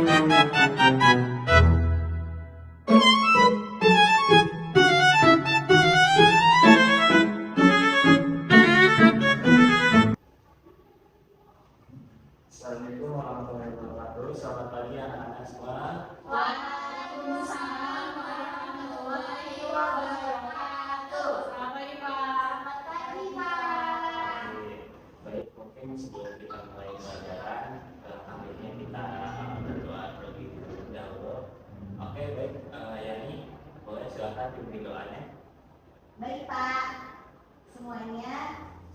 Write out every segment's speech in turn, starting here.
Assalamualaikum warahmatullahi wabarakatuh. Selamat pagi anak-anak semua. Waalaikumsalam warahmatullahi wabarakatuh. Selamat pagi Pak. Selamat pagi Pak. Baik, mungkin sebelum kita mulai pelajaran, selanjutnya kita berdoa terlebih dahulu. Oke, baik, Yani, boleh silakan pimpin doanya. Baik Pak, semuanya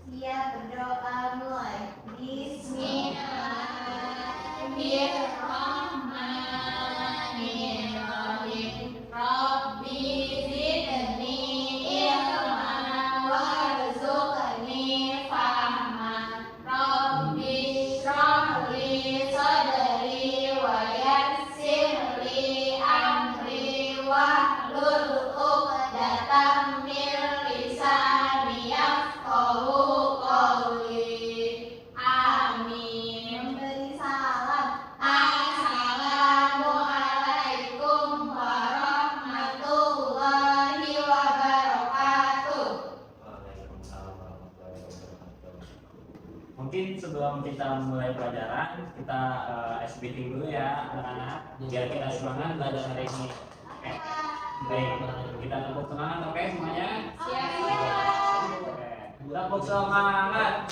siap berdoa mulai. Bismillahirrahmanirrahim. Rabbi zidni ilman warzuqni fahman. Rabbi shrah li sadri wa yassir li amri wahlul 'uqdatam min lisani yafqahu qawli. Amin. Memberi salam. Assalamualaikum warahmatullahi wabarakatuh. Waalaikumsalam warahmatullahi wabarakatuh. Mungkin sebelum kita mulai pelajaran, kita SBT dulu ya anak-anak, biar kita semangat belajar hari ini. Oke. Baik, kita tepuk semangat, oke semuanya? Siap. Oke, tepuk semangat.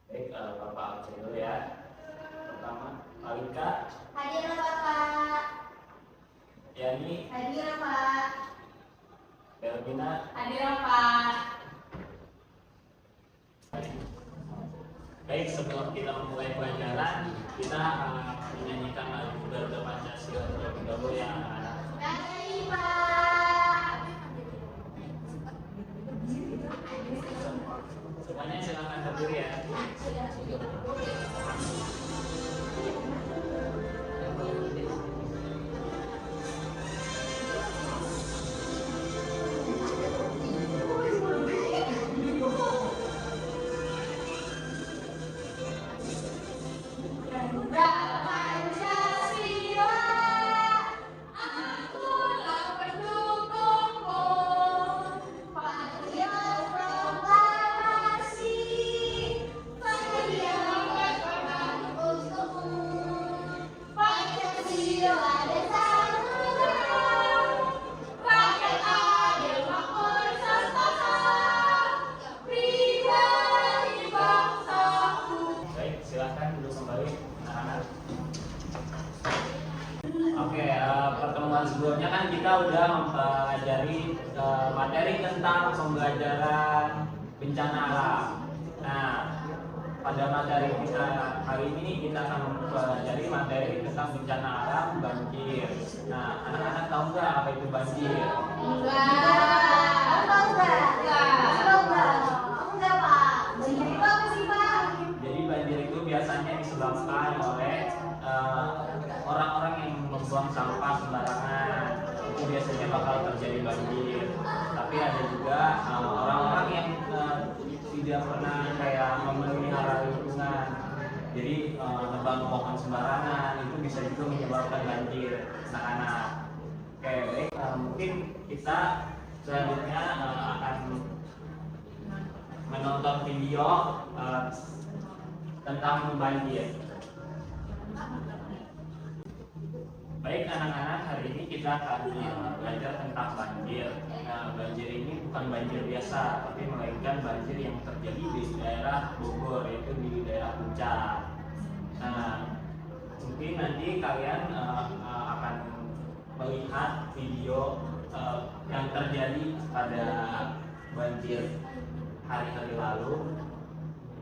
Baik, Bapak absen dulu ya. Pertama, Alika, Hadir Bapak. Yani, Hadir Pak. Belvina. Hadirin Pak. Baik, sebelum kita memulai pelajaran, kita menyanyikan lagu Garuda Pancasila terlebih dahulu ya anak-anak. Baik Pak. Semuanya silakan berdiri ya. Garuda Pancasila, akulah pendukungmu. Patriot proklamasi, perjuangan perang untukmu. Pancasila dasar rakyat adil makmur sentosa, pribadi bangsaku. Baik, silakan duduk kembali anak-anak. Oke, pertemuan sebelumnya kan kita udah mempelajari materi tentang pembelajaran bencana alam. Nah, pada materi kita hari ini kita akan mempelajari materi tentang bencana alam banjir. Nah, anak-anak tahu nggak apa itu banjir? Apa enggak? Enggak Pak. Banjir itu apa sih Pak? Jadi banjir itu biasanya disebabkan oleh orang-orang yang membuang sampah sembarangan. Itu biasanya bakal terjadi banjir. Tapi ada juga orang-orang yang tidak pernah kayak memelihara lingkungan. Jadi nebang pohon sembarangan itu bisa juga menyebabkan banjir anak-anak. Oke, baik. Mungkin kita selanjutnya akan menonton video tentang banjir. Baik anak-anak, hari ini kita akan belajar tentang banjir. Nah, banjir ini bukan banjir biasa, tapi melainkan banjir yang terjadi di daerah Bogor, yaitu di daerah Puncak. Nah, mungkin nanti kalian akan melihat video yang terjadi pada banjir hari-hari lalu.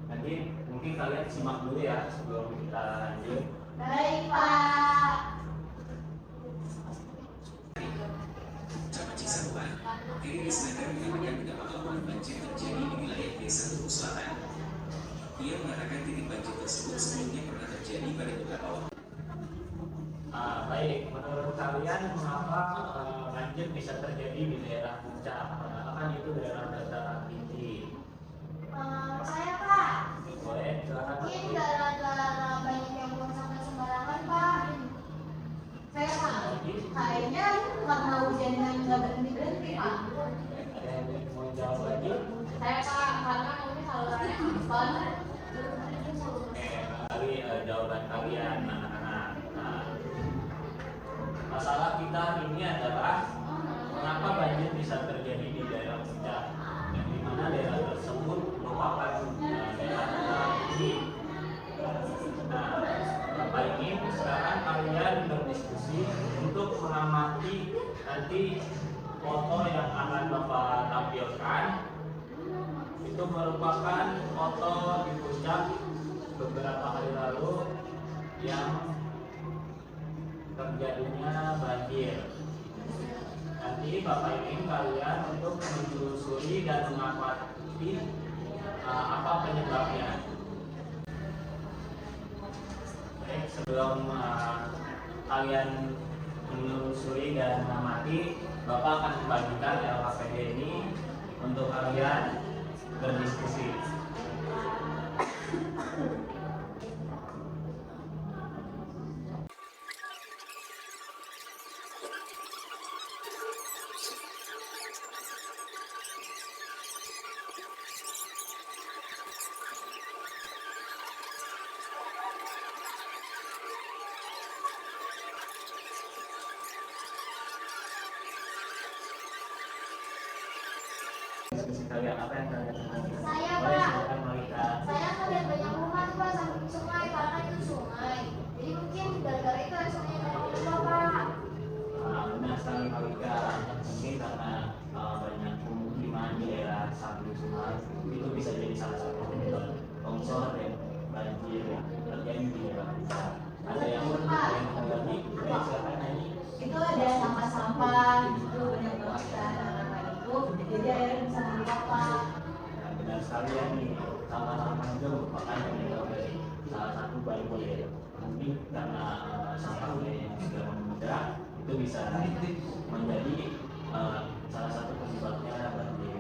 Nanti mungkin kalian simak dulu ya sebelum kita lanjut. Baik Pak. Camat Cisarua, Tri Risnanda mengatakan betapa rawan banjir terjadi di wilayah Desa Tugu Selatan. Ia mengatakan titik banjir tersebut sebelumnya pernah terjadi pada beberapa waktu. Baik, menurut kalian mengapa banjir bisa terjadi di daerah Puncak? Padahal misalkan itu daerah dataran tinggi. Saya Pak, Boleh, silakan. mungkin gara-gara banyak yang buang sampah sembarangan Pak. Saya Pak, kayaknya karena hujannya nggak berhenti Pak. Ada yang mau jawab lagi? Saya Pak, karena mungkin salurannya empon. Kali jawaban kalian anak-anak. Nah, masalah kita hari ini adalah mengapa banjir bisa terjadi di daerah puncak, yang dimana daerah tersebut merupakan daerah dataran tinggi. Nah, Bapak ingin sekarang kalian berdiskusi untuk mengamati nanti foto yang akan Bapak tampilkan. Itu merupakan foto di puncak beberapa hari lalu yang terjadinya banjir. Nanti Bapak ingin kalian untuk menelusuri dan mengamati apa penyebabnya. Baik, sebelum kalian menelusuri dan mengamati, Bapak akan membagikan LKPD ini untuk kalian berdiskusi. Diskusi kalian apa yang kalian ingin? Saya Boleh, Pak, silakan Malika. saya ngeliat banyak rumah tuh Pak samping sungai karena itu sungai. Jadi mungkin gara-gara itu air sungai banyak berubah Pak. Benar sekali Malika. Mungkin karena banyak pemukiman di daerah samping sungai itu bisa jadi salah satu penyebab longsor dan banjir yang terjadi di daerah kita. Ada yang mau lagi? Baik, silakan nyanyi. Itu ada sampah-sampah gitu banyak banget kan karena itu. Jadi air bisa meluap Pak. Nah, benar sekali ya nih, sampah-sampah itu merupakan penyebab dari salah satu banjir. Mungkin karena sampahnya yang sudah membludak itu bisa menjadi salah satu penyebabnya banjir.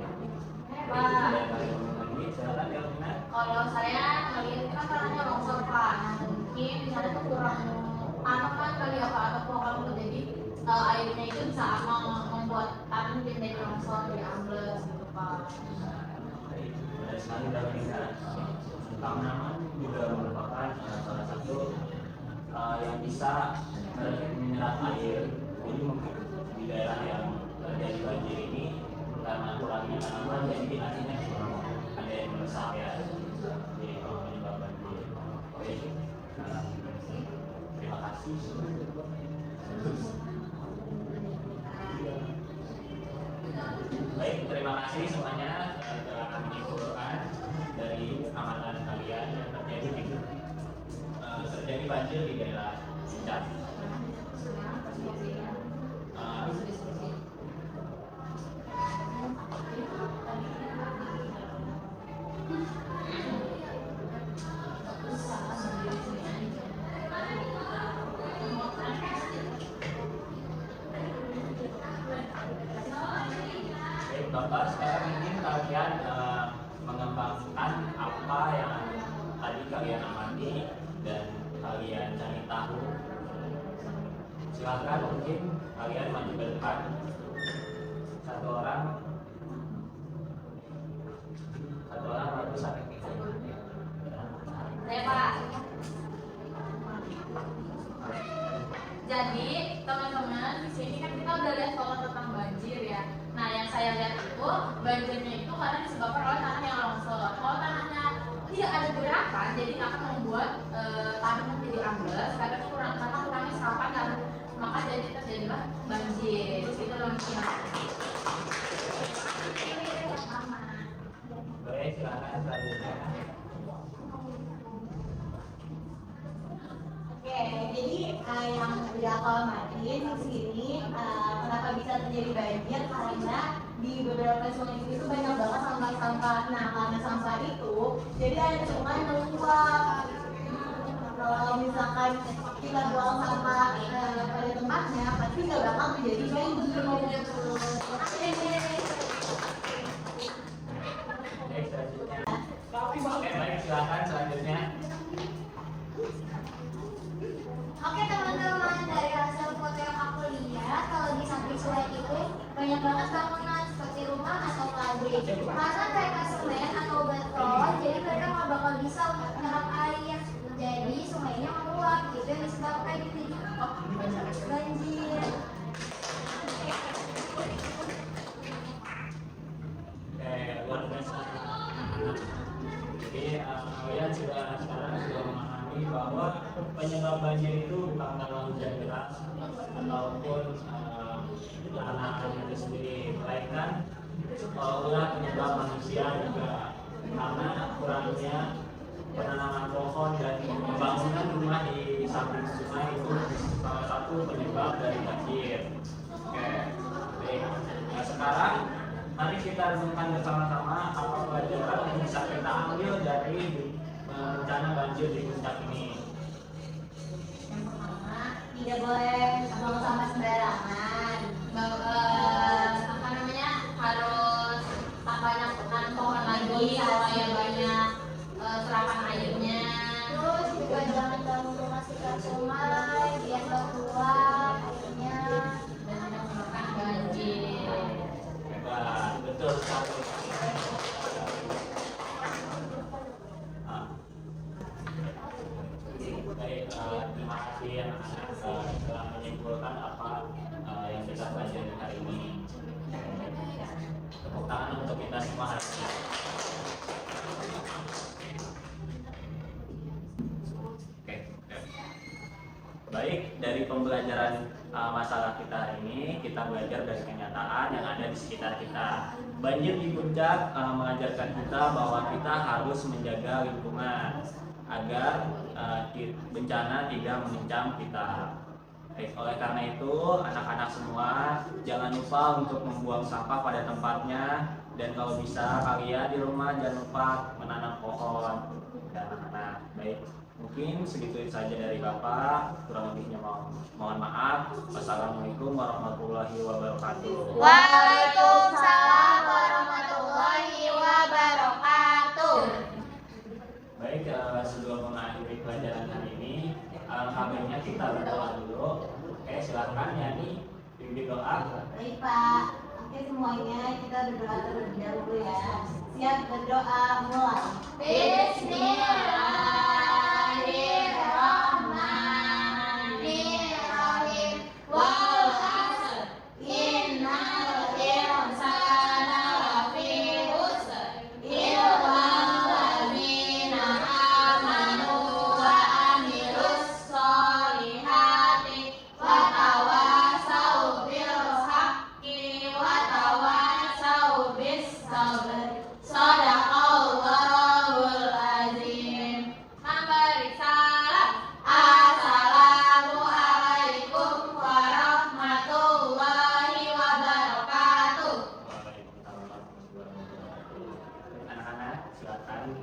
Pak, Lagi, silakan ya Rina. kalau saya ngeliat kan tanahnya longsor Pak. Nah mungkin di sana tuh kurang kan kali ya Pak atau kurang jadi airnya itu bisa membuat tanah menjadi longsor jadi ambles gitu Pak. Baik, benar sekali Rina. Tanaman juga merupakan salah satu yang bisa menyerap air. Jadi mungkin di daerah yang terjadi banjir ini karena kurangnya tanaman jadi airnya kurang, ada yang meresap ya. Jadi penyebab banjir. Oke, terima kasih. Baik, terima kasih semuanya telah kami menyimpulkan dari amatan kalian yang terjadi banjir di daerah puncak. Baik, Bapak sekarang ingin kalian mengembangkan apa yang tadi kalian amati dan kalian cari tahu. Silakan mungkin kalian maju ke depan. Satu orang maju satu. Saya Pak. Jadi teman-teman di sini kan kita udah lihat foto tentang banjir ya. Nah yang saya lihat itu banjirnya itu karena disebabkan oleh tanah yang longsor. Kalau tanahnya tidak ada gerakan, jadi akan membuat tanah menjadi ambles karena kurangnya serapan dan maka jadi terjadilah banjir. Itu logiknya. Baik, silakan selanjutnya. Oke, jadi yang udah aku amatin di sini kenapa bisa terjadi banjir karena di beberapa sungai itu banyak banget sampah-sampah. Nah, karena sampah itu, jadi air sungai meluap. Kalau misalkan kita buang sampah pada tempatnya, pasti nggak bakal menjadi banjir. silakan selanjutnya. Oke teman-teman, dari hasil foto yang aku lihat, kalau di samping sungai itu banyak banget bangunan seperti rumah atau pabrik. Karena mereka semen atau beton, jadi mereka nggak bakal bisa untuk menyerap air. Jadi sungainya meluap, gitu yang disebabkan itu banjir. Oke, luar biasa. Jadi kalian sekarang sudah memahami bahwa penyebab banjir itu bukan karena hujan deras ataupun anak-anak itu sendiri, melainkan ulah penyebab manusia juga karena kurangnya penanaman pohon dan pembangunan rumah di samping sungai itu salah satu penyebab dari banjir. Oke, baik. Nah sekarang mari kita renungkan bersama-sama apa pelajaran yang bisa kita ambil dari bencana banjir di puncak ini. Yang pertama, Tidak boleh buang sampah sembarangan. apa namanya, harus banyak tanam pohon lagi supaya banyak serapan airnya. Terus juga jangan bangun rumah sekitar sungai, biar nggak keluar airnya. Dan tidak menyebabkan banjir. Hebat, betul sekali. Ah. Baik, terima kasih anak-anak telah menyimpulkan apa yang kita pelajari hari ini. Tepuk tangan untuk kita semua hari ini. Oke, oke. Baik, dari pembelajaran masalah kita hari ini, kita belajar dari kenyataan yang ada di sekitar kita. Banjir di puncak mengajarkan kita bahwa kita harus menjaga lingkungan agar bencana tidak mengancam kita. Baik, oleh karena itu, anak-anak semua jangan lupa untuk membuang sampah pada tempatnya, dan kalau bisa kalian di rumah jangan lupa menanam pohon. Dan anak-anak, baik. Mungkin segitu saja dari Bapak, kurang lebihnya mohon maaf. Wassalamualaikum warahmatullahi wabarakatuh. Waalaikumsalam warahmatullahi wabarakatuh. Baik, sebelum mengakhiri pelajaran hari ini, kabarnya kita berdoa dulu. Oke, silakan Yani, pimpin doa. Baik Pak, oke semuanya kita berdoa terlebih dahulu ya. Siap berdoa, mulai. Bismillahirrahmanirrahim. Wal 'asr, innal insana lafi khusr, illa allazina amanu wa amilus sholihati wa tawasau bil haqqi wa tawasau bis sabr. Shadaqallahul azim. Memberi salam. Assalamualaikum warahmatullahi wabarakatuh. Waalaikumsalam warahmatullahi wabarakatuh. Anak-anak, silakan